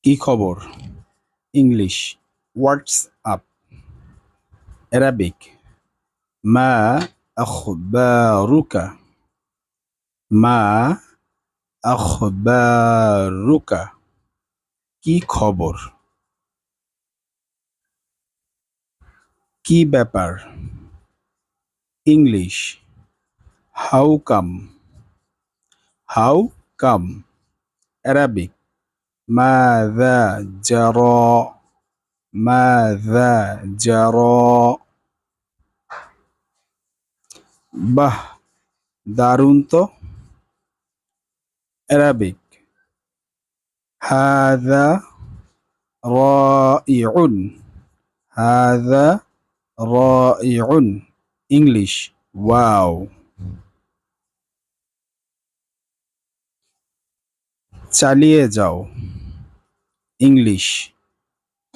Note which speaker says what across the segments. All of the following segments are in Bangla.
Speaker 1: কি খবর? English what's up. অ্যারাবিক মা আখবারুকা। মা আখবারুকা। কি খবর? কি ব্যাপার? English how come. How come. Arabic মাযা জারা। মাযা জারা। বাহ, দারুণ তো। অ্যারাবিক হাযা রাইউন। হাযা রাইউন। English wow. চালিয়ে যাও। English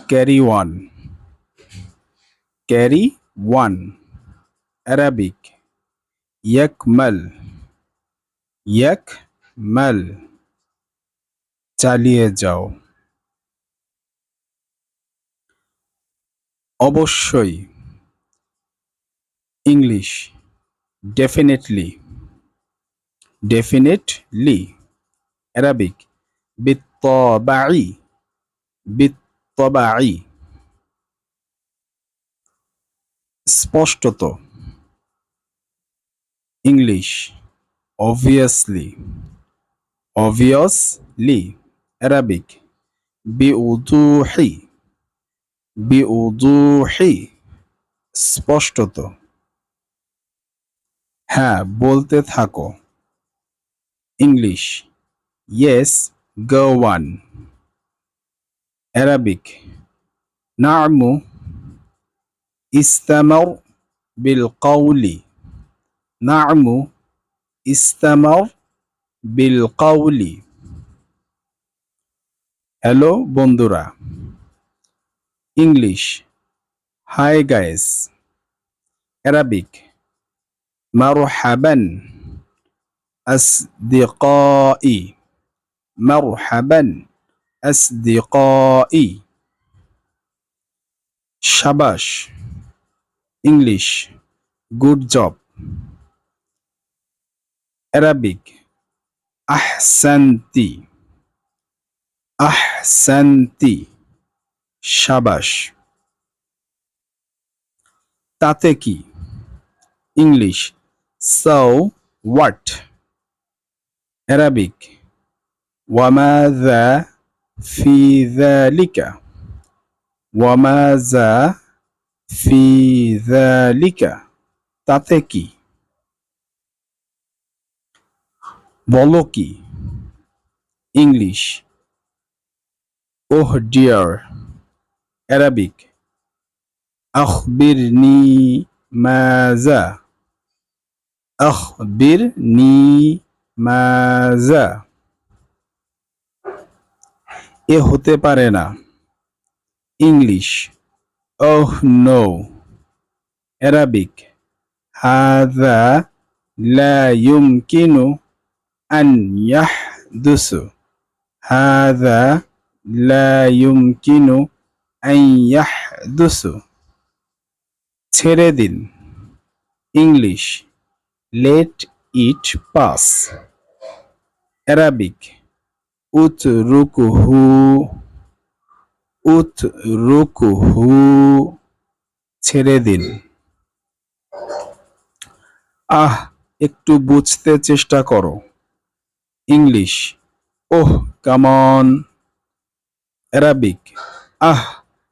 Speaker 1: carry on. Carry on. Arabic ইয়াকমাল। ইয়াকমাল। চালিয়ে যাও। অবশ্যই। English definitely. ডেফিনেটলি। অ্যারাবিক বিত্তবাই। বিত্তবাই। স্পষ্টত। English obviously. obviously. Arabic বিউদুহি। বিউদুহি। স্পষ্টত। হ্যাঁ, বলতে থাকো। English yes, go on. Arabic না'মু ইস্তামর বিল কওলি। না'মু ইস্তামর বিল কওলি। হ্যালো বন্ধুরা। English high guys. অ্যারাবিক মারহাবান আসদিকাই। মারহাবান আসদিকাই। শাবাশ। English good job. অ্যারাবিক আহসানতি। আহসানতি। শাবাশ। তাতে কি? English so what. অ্যারাবিক ওয়ামাযা ফি যালিকা। ওয়ামাযা ফি যালিকা। তাতে কি? বলো কি? English oh dear. অ্যারাবিক আখবিরনি মাজা। আখবিরনি মাজা। এ হতে পারে না। English oh no. অ্যারাবিক হাযা লা ইউমকিনু আন ইয়াহদুসু। হাযা লা ইউমকিনু আন ইয়াহদুসু। ছেড়ে দিন। English let it pass. Arabic উতরুকুহু। উতরুকুহু। ছেড়ে দিন। আহ, একটু বুঝতে চেষ্টা করো। English oh come on. Arabic আহ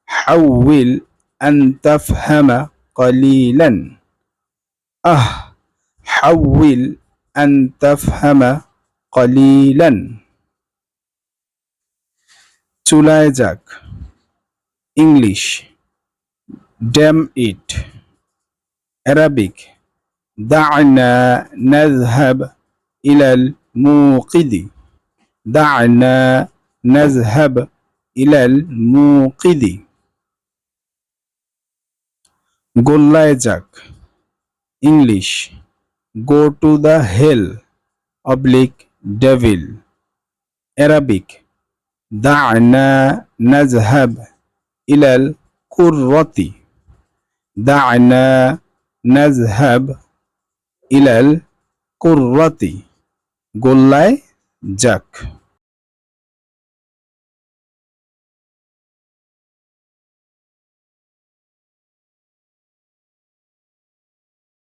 Speaker 1: হাউইল আন তাফহামা কলিলান। আহ হাউইল আন তাফহামা কলিলান। চুলায় যাক। English damn it. অ্যারাবিক দা'না নাযহাব ইলাল মুকিদি। দা'না নাযহাব ইলাল মুকিদি। গোল্লায় যাক। English go to the hell oblique devil. Arabic দা'না নাযহাব ইলাল কুররাতি দা'না নাযহাব ইলাল কুররাতি গোল্লায় যাক